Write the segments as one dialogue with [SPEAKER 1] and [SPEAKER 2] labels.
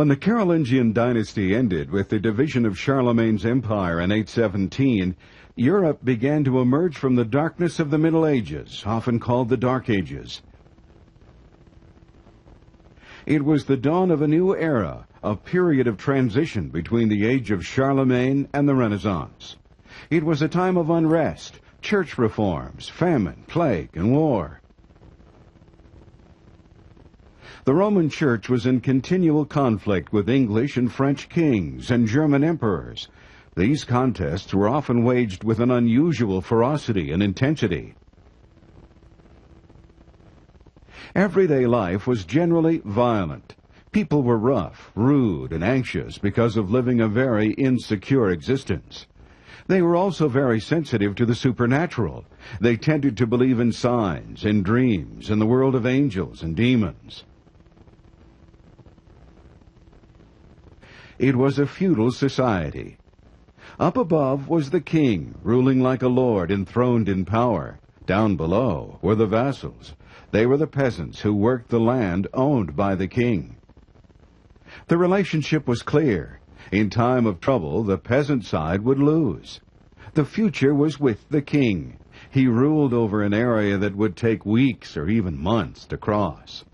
[SPEAKER 1] When the Carolingian dynasty ended with the division of Charlemagne's empire in 817, Europe began to emerge from the darkness of the Middle Ages, often called the Dark Ages. It was the dawn of a new era, a period of transition between the age of Charlemagne and the Renaissance. It was a time of unrest, church reforms, famine, plague, and war. The Roman Church was in continual conflict with English and French kings and German emperors. These contests were often waged with an unusual ferocity and intensity. Everyday life was generally violent. People were rough, rude, and anxious because of living a very insecure existence. They were also very sensitive to the supernatural. They tended to believe in signs, in dreams, in the world of angels and demons. It was a feudal society. Up above was the king, ruling like a lord enthroned in power. Down below were the vassals. They were the peasants who worked the land owned by the king. The relationship was clear. In time of trouble, the peasant side would lose. The future was with the king. He ruled over an area that would take weeks or even months to cross.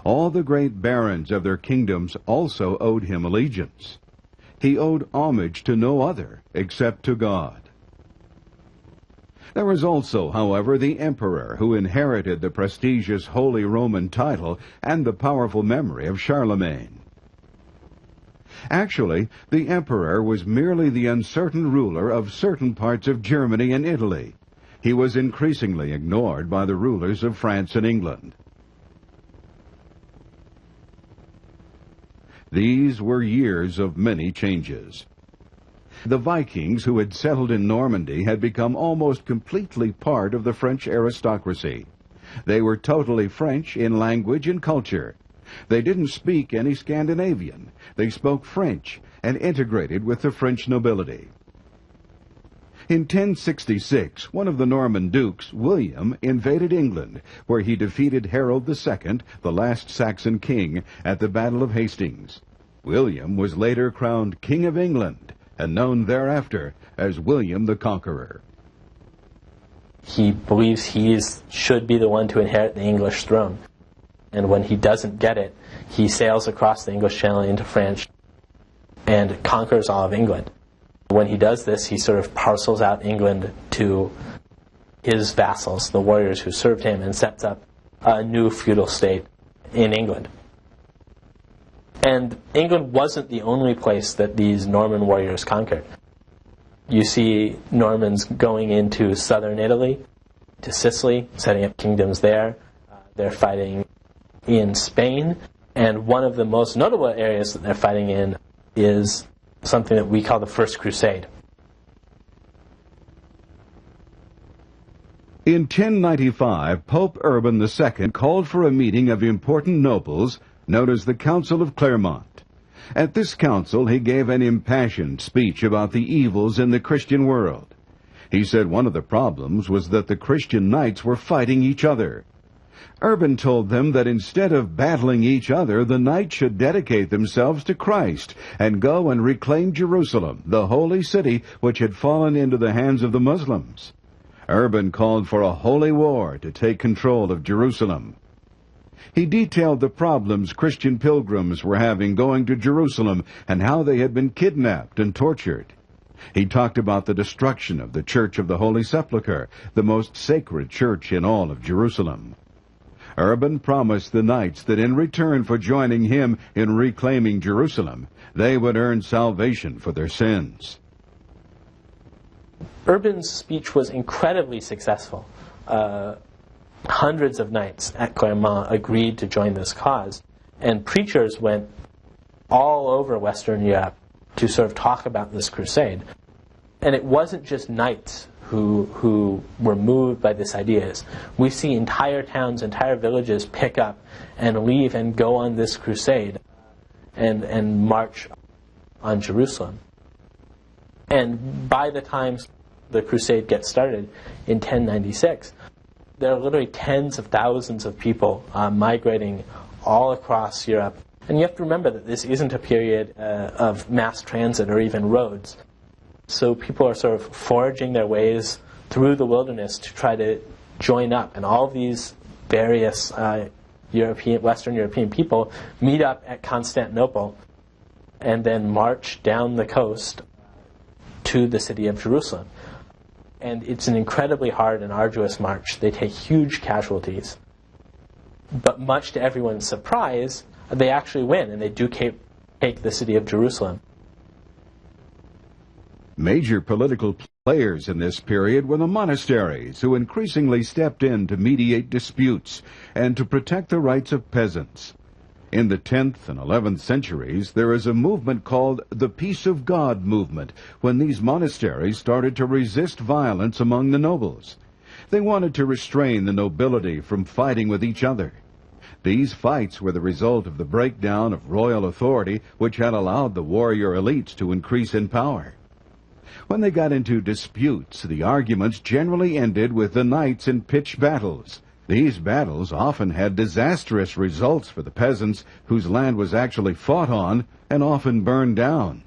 [SPEAKER 1] All the great barons of their kingdoms also owed him allegiance. He owed homage to no other except to God. There was also, however, the emperor, who inherited the prestigious Holy Roman title and the powerful memory of Charlemagne. Actually, the emperor was merely the uncertain ruler of certain parts of Germany and Italy. He was increasingly ignored by the rulers of France and England. These were years of many changes. The Vikings who had settled in Normandy had become almost completely part of the French aristocracy. They were totally French in language and culture. They didn't speak any Scandinavian. They spoke French and integrated with the French nobility. In 1066, one of the Norman dukes, William, invaded England, where he defeated Harold II, the last Saxon king, at the Battle of Hastings. William was later crowned King of England, and known thereafter as William the Conqueror.
[SPEAKER 2] He believes he should be the one to inherit the English throne. And when he doesn't get it, he sails across the English Channel into France and conquers all of England. When he does this, he sort of parcels out England to his vassals, the warriors who served him, and sets up a new feudal state in England. And England wasn't the only place that these Norman warriors conquered. You see Normans going into southern Italy, to Sicily, setting up kingdoms there. They're fighting in Spain, and one of the most notable areas that they're fighting in is something that we call the First Crusade.
[SPEAKER 1] In 1095, Pope Urban II called for a meeting of important nobles known as the Council of Clermont. At this council, he gave an impassioned speech about the evils in the Christian world. He said one of the problems was that the Christian knights were fighting each other. Urban told them that instead of battling each other, the knights should dedicate themselves to Christ and go and reclaim Jerusalem, the holy city which had fallen into the hands of the Muslims. Urban called for a holy war to take control of Jerusalem. He detailed the problems Christian pilgrims were having going to Jerusalem and how they had been kidnapped and tortured. He talked about the destruction of the Church of the Holy Sepulchre, the most sacred church in all of Jerusalem. Urban promised the knights that in return for joining him in reclaiming Jerusalem, they would earn salvation for their sins.
[SPEAKER 2] Urban's speech was incredibly successful. Hundreds of knights at Clermont agreed to join this cause, and preachers went all over Western Europe to sort of talk about this crusade. And it wasn't just knights who were moved by this idea. We see entire towns, entire villages pick up and leave and go on this crusade and march on Jerusalem. And by the time the crusade gets started in 1096, there are literally tens of thousands of people migrating all across Europe And you have to remember that this isn't a period of mass transit or even roads. So people are sort of foraging their ways through the wilderness to try to join up. And all these various Western European people meet up at Constantinople and then march down the coast to the city of Jerusalem. And it's an incredibly hard and arduous march. They take huge casualties. But much to everyone's surprise, they actually win, and they do take the city of Jerusalem.
[SPEAKER 1] Major political players in this period were the monasteries, who increasingly stepped in to mediate disputes and to protect the rights of peasants. In the 10th and 11th centuries, there is a movement called the Peace of God movement, when these monasteries started to resist violence among the nobles. They wanted to restrain the nobility from fighting with each other. These fights were the result of the breakdown of royal authority, which had allowed the warrior elites to increase in power. When they got into disputes, the arguments generally ended with the knights in pitched battles. These battles often had disastrous results for the peasants whose land was actually fought on and often burned down.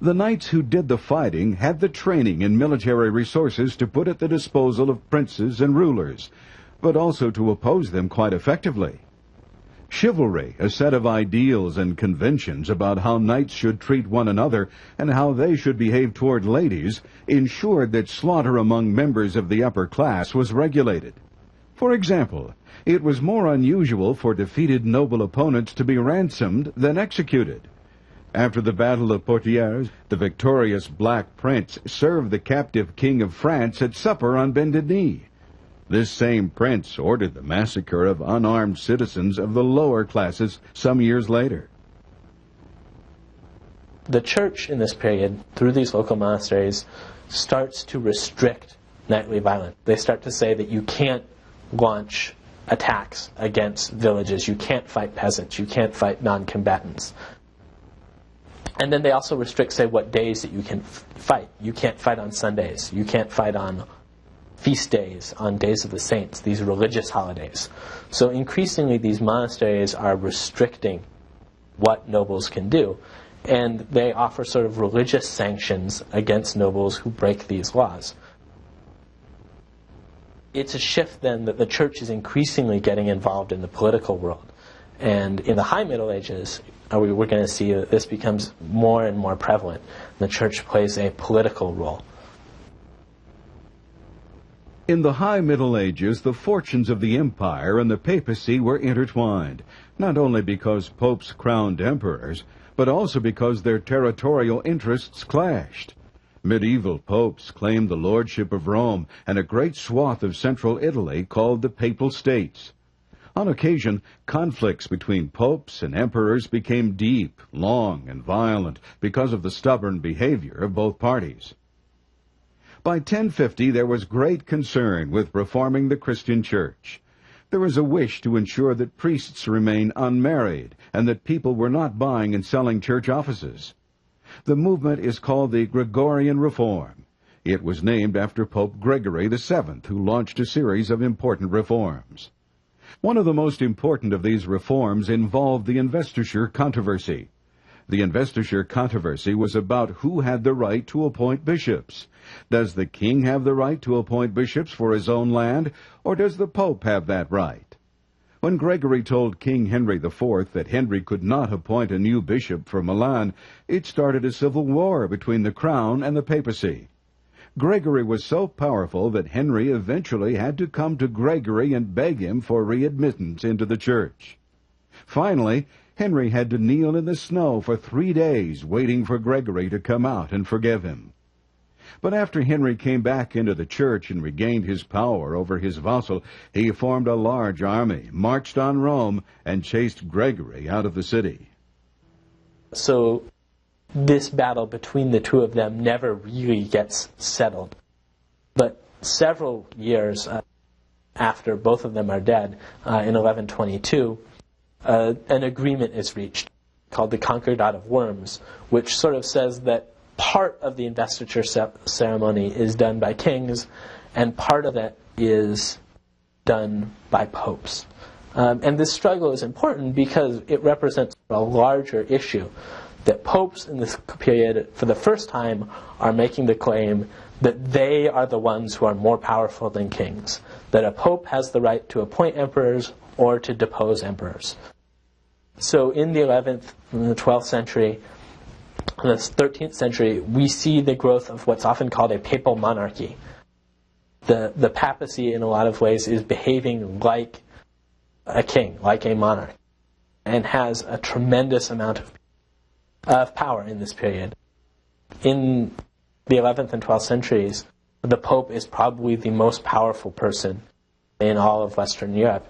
[SPEAKER 1] The knights who did the fighting had the training and military resources to put at the disposal of princes and rulers, but also to oppose them quite effectively. Chivalry, a set of ideals and conventions about how knights should treat one another and how they should behave toward ladies, ensured that slaughter among members of the upper class was regulated. For example, it was more unusual for defeated noble opponents to be ransomed than executed. After the Battle of Poitiers, the victorious Black Prince served the captive King of France at supper on bended knee. This same prince ordered the massacre of unarmed citizens of the lower classes some years later.
[SPEAKER 2] The church in this period, through these local monasteries, starts to restrict knightly violence. They start to say that you can't launch attacks against villages, you can't fight peasants, you can't fight non-combatants. And then they also restrict, say, what days that you can fight. You can't fight on Sundays, you can't fight on feast days, on days of the saints, these religious holidays. So increasingly these monasteries are restricting what nobles can do, and they offer sort of religious sanctions against nobles who break these laws. It's a shift then that the church is increasingly getting involved in the political world. And in the High Middle Ages, we're going to see that this becomes more and more prevalent. The church plays a political role.
[SPEAKER 1] In the High Middle Ages, the fortunes of the empire and the papacy were intertwined, not only because popes crowned emperors, but also because their territorial interests clashed. Medieval popes claimed the lordship of Rome and a great swath of central Italy called the Papal States. On occasion, conflicts between popes and emperors became deep, long, and violent because of the stubborn behavior of both parties. By 1050, there was great concern with reforming the Christian church. There was a wish to ensure that priests remain unmarried and that people were not buying and selling church offices. The movement is called the Gregorian Reform. It was named after Pope Gregory VII, who launched a series of important reforms. One of the most important of these reforms involved the investiture controversy. The investiture controversy was about who had the right to appoint bishops. Does the king have the right to appoint bishops for his own land, or does the pope have that right? When Gregory told King Henry IV that Henry could not appoint a new bishop for Milan, it started a civil war between the crown and the papacy. Gregory was so powerful that Henry eventually had to come to Gregory and beg him for readmittance into the church. Finally, Henry had to kneel in the snow for 3 days, waiting for Gregory to come out and forgive him. But after Henry came back into the church and regained his power over his vassal, he formed a large army, marched on Rome, and chased Gregory out of the city.
[SPEAKER 2] So this battle between the two of them never really gets settled. But several years after both of them are dead, in 1122, an agreement is reached called the Concordat of Worms, which sort of says that part of the investiture ceremony is done by kings and part of it is done by popes. And this struggle is important because it represents a larger issue, that popes in this period, for the first time, are making the claim that they are the ones who are more powerful than kings, that a pope has the right to appoint emperors or to depose emperors. So in the 11th and the 12th century, in the 13th century, we see the growth of what's often called a papal monarchy. The papacy, in a lot of ways, is behaving like a king, like a monarch, and has a tremendous amount of power in this period. In the 11th and 12th centuries, the Pope is probably the most powerful person in all of Western Europe.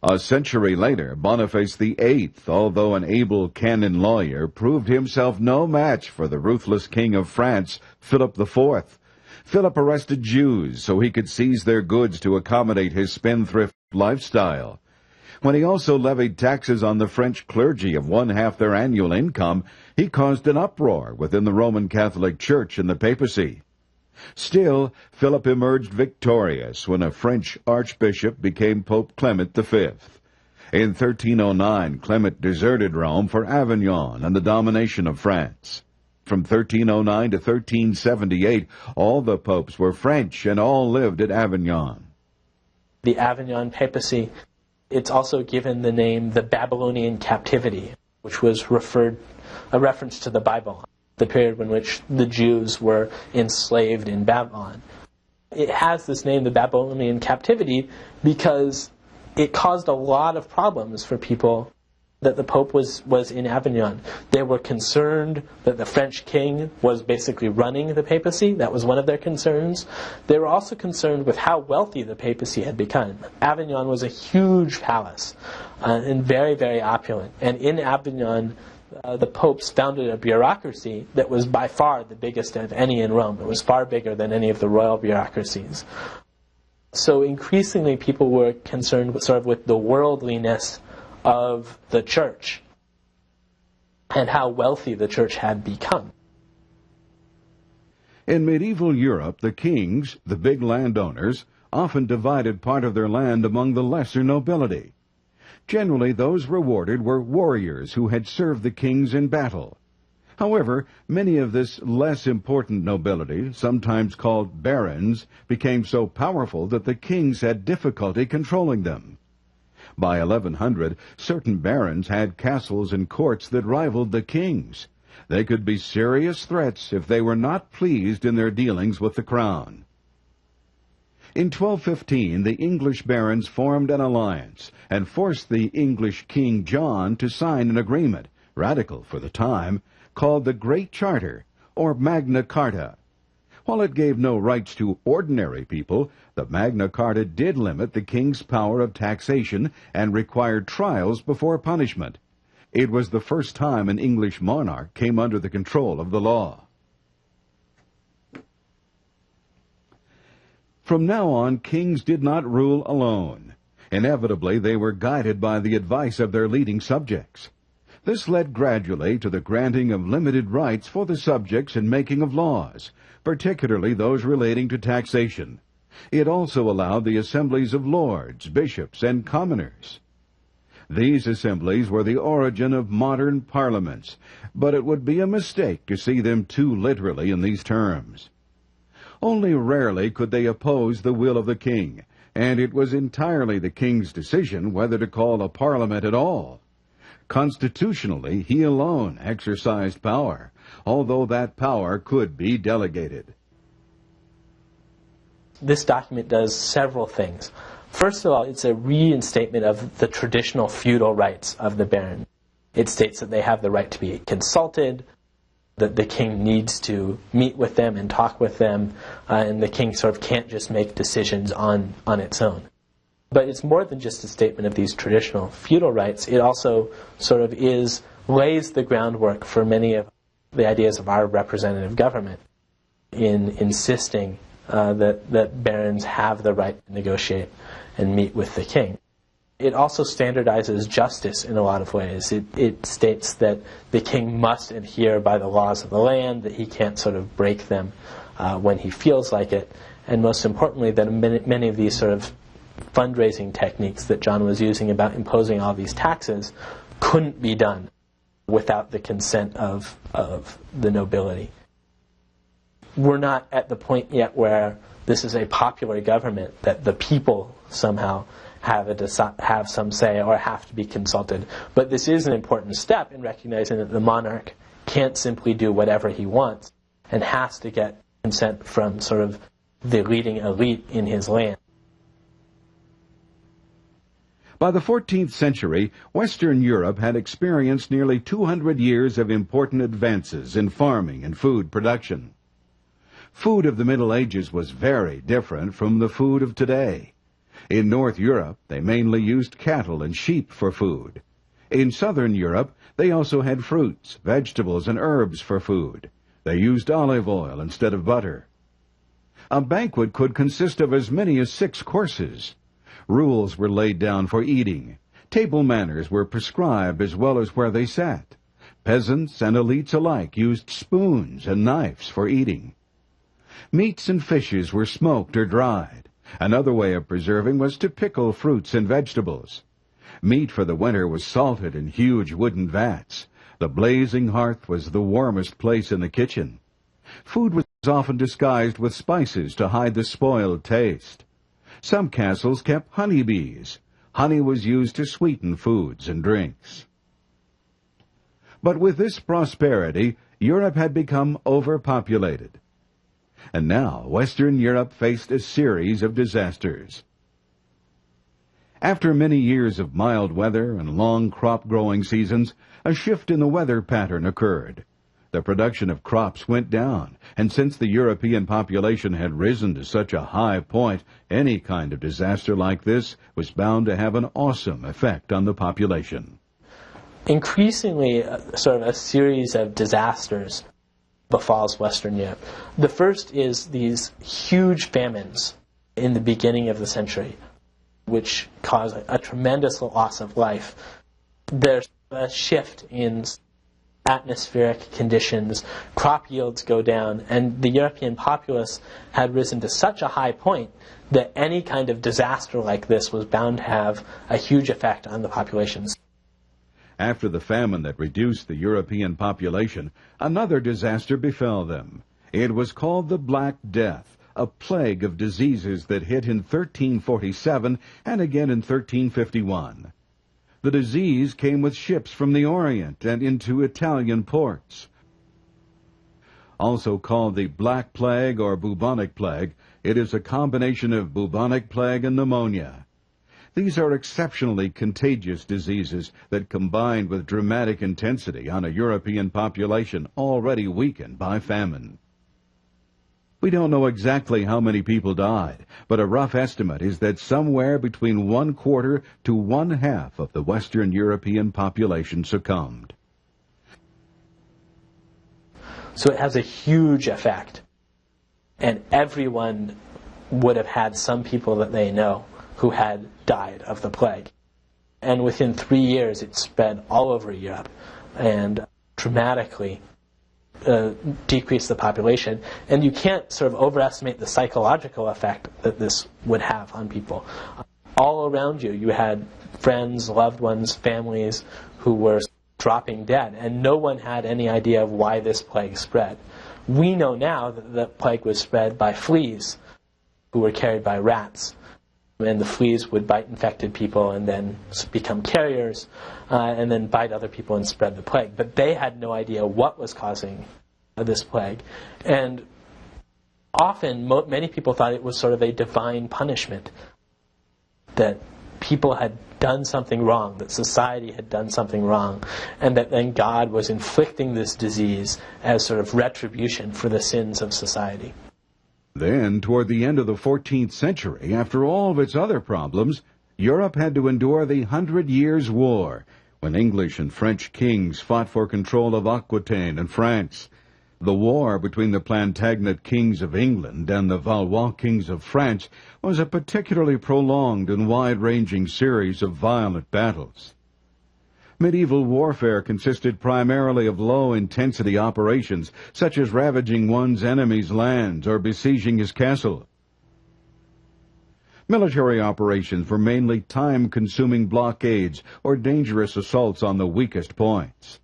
[SPEAKER 1] A century later, Boniface VIII, although an able canon lawyer, proved himself no match for the ruthless king of France, Philip IV. Philip arrested Jews so he could seize their goods to accommodate his spendthrift lifestyle. When he also levied taxes on the French clergy of one-half their annual income, he caused an uproar within the Roman Catholic Church and the papacy. Still, Philip emerged victorious when a French archbishop became Pope Clement V. In 1309, Clement deserted Rome for Avignon and the domination of France. From 1309 to 1378, all the popes were French and all lived at Avignon.
[SPEAKER 2] The Avignon papacy, it's also given the name the Babylonian captivity, which was a reference to the Bible, the period in which the Jews were enslaved in Babylon. It has this name, the Babylonian captivity, because it caused a lot of problems for people that the Pope was in Avignon. They were concerned that the French king was basically running the papacy. That was one of their concerns. They were also concerned with how wealthy the papacy had become. Avignon was a huge palace and very, very opulent. And in Avignon, the popes founded a bureaucracy that was by far the biggest of any in Rome. It was far bigger than any of the royal bureaucracies. So increasingly people were concerned with the worldliness of the church and how wealthy the church had become.
[SPEAKER 1] In medieval Europe, the kings, the big landowners, often divided part of their land among the lesser nobility. Generally, those rewarded were warriors who had served the kings in battle. However, many of this less important nobility, sometimes called barons, became so powerful that the kings had difficulty controlling them. By 1100, certain barons had castles and courts that rivaled the king's. They could be serious threats if they were not pleased in their dealings with the crown. In 1215, the English barons formed an alliance and forced the English King John to sign an agreement, radical for the time, called the Great Charter, or Magna Carta. While it gave no rights to ordinary people, the Magna Carta did limit the king's power of taxation and required trials before punishment. It was the first time an English monarch came under the control of the law. From now on, kings did not rule alone. Inevitably, they were guided by the advice of their leading subjects. This led gradually to the granting of limited rights for the subjects in making of laws, particularly those relating to taxation. It also allowed the assemblies of lords, bishops, and commoners. These assemblies were the origin of modern parliaments, but it would be a mistake to see them too literally in these terms. Only rarely could they oppose the will of the king, and it was entirely the king's decision whether to call a parliament at all. Constitutionally, he alone exercised power, although that power could be delegated.
[SPEAKER 2] This document does several things. First of all, it's a reinstatement of the traditional feudal rights of the baron. It states that they have the right to be consulted, that the king needs to meet with them and talk with them, and the king can't just make decisions on its own. But it's more than just a statement of these traditional feudal rights. It also lays the groundwork for many of the ideas of our representative government in insisting that barons have the right to negotiate and meet with the king. It also standardizes justice in a lot of ways. It states that the king must adhere by the laws of the land, that he can't break them when he feels like it, and most importantly, that many of these fundraising techniques that John was using about imposing all these taxes couldn't be done without the consent of the nobility. We're not at the point yet where this is a popular government, that the people somehow have some say or have to be consulted. But this is an important step in recognizing that the monarch can't simply do whatever he wants and has to get consent from sort of the leading elite in his land.
[SPEAKER 1] By the 14th century, Western Europe had experienced nearly 200 years of important advances in farming and food production. Food of the Middle Ages was very different from the food of today. In North Europe, they mainly used cattle and sheep for food. In Southern Europe, they also had fruits, vegetables, and herbs for food. They used olive oil instead of butter. A banquet could consist of as many as 6 courses. Rules were laid down for eating. Table manners were prescribed as well as where they sat. Peasants and elites alike used spoons and knives for eating. Meats and fishes were smoked or dried. Another way of preserving was to pickle fruits and vegetables. Meat for the winter was salted in huge wooden vats. The blazing hearth was the warmest place in the kitchen. Food was often disguised with spices to hide the spoiled taste. Some castles kept honeybees. Honey was used to sweeten foods and drinks. But with this prosperity, Europe had become overpopulated. And now Western Europe faced a series of disasters. After many years of mild weather and long crop-growing seasons, a shift in the weather pattern occurred. The production of crops went down, and since the European population had risen to such a high point, any kind of disaster like this was bound to have an awesome effect on the population.
[SPEAKER 2] Increasingly, sort of a series of disasters befalls Western Europe. The first is these huge famines in the beginning of the century, which cause a tremendous loss of life. There's a shift in atmospheric conditions, crop yields go down, and the European populace had risen to such a high point that any kind of disaster like this was bound to have a huge effect on the populations.
[SPEAKER 1] After the famine that reduced the European population, another disaster befell them. It was called the Black Death, a plague of diseases that hit in 1347 and again in 1351. The disease came with ships from the Orient and into Italian ports. Also called the Black Plague or bubonic plague, it is a combination of bubonic plague and pneumonia. These are exceptionally contagious diseases that combined with dramatic intensity on a European population already weakened by famine. We don't know exactly how many people died, but a rough estimate is that somewhere between 1/4 to 1/2 of the Western European population succumbed.
[SPEAKER 2] So it has a huge effect, and everyone would have had some people that they know who had died of the plague. And within 3 years it spread all over Europe and dramatically decreased the population. And you can't sort of overestimate the psychological effect that this would have on people. All around you, you had friends, loved ones, families who were dropping dead, and no one had any idea of why this plague spread. We know now that the plague was spread by fleas who were carried by rats. And the fleas would bite infected people and then become carriers and then bite other people and spread the plague. But they had no idea what was causing this plague. And often, many people thought it was sort of a divine punishment, that people had done something wrong, that society had done something wrong, and that then God was inflicting this disease as sort of retribution for the sins of society.
[SPEAKER 1] Then, toward the end of the 14th century, after all of its other problems, Europe had to endure the 100 Years' War, when English and French kings fought for control of Aquitaine and France. The war between the Plantagenet kings of England and the Valois kings of France was a particularly prolonged and wide-ranging series of violent battles. Medieval warfare consisted primarily of low-intensity operations, such as ravaging one's enemy's lands or besieging his castle. Military operations were mainly time-consuming blockades or dangerous assaults on the weakest points.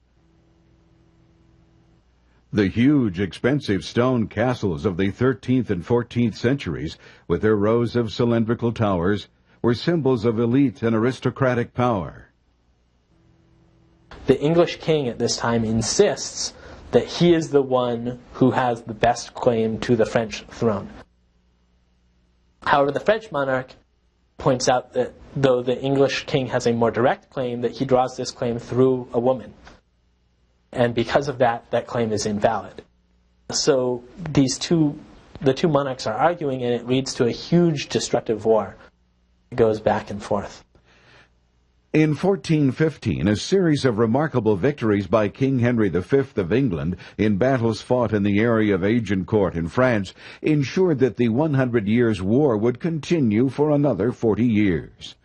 [SPEAKER 1] The huge, expensive stone castles of the 13th and 14th centuries, with their rows of cylindrical towers, were symbols of elite and aristocratic power.
[SPEAKER 2] The English king at this time insists that he is the one who has the best claim to the French throne. However, the French monarch points out that though the English king has a more direct claim, that he draws this claim through a woman. And because of that, that claim is invalid. So the two monarchs are arguing, and it leads to a huge destructive war. It goes back and forth.
[SPEAKER 1] In 1415, a series of remarkable victories by King Henry V of England in battles fought in the area of Agincourt in France ensured that the 100 Years' War would continue for another 40 years.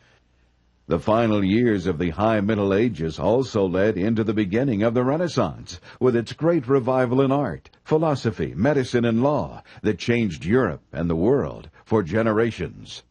[SPEAKER 1] The final years of the High Middle Ages also led into the beginning of the Renaissance, with its great revival in art, philosophy, medicine, and law that changed Europe and the world for generations.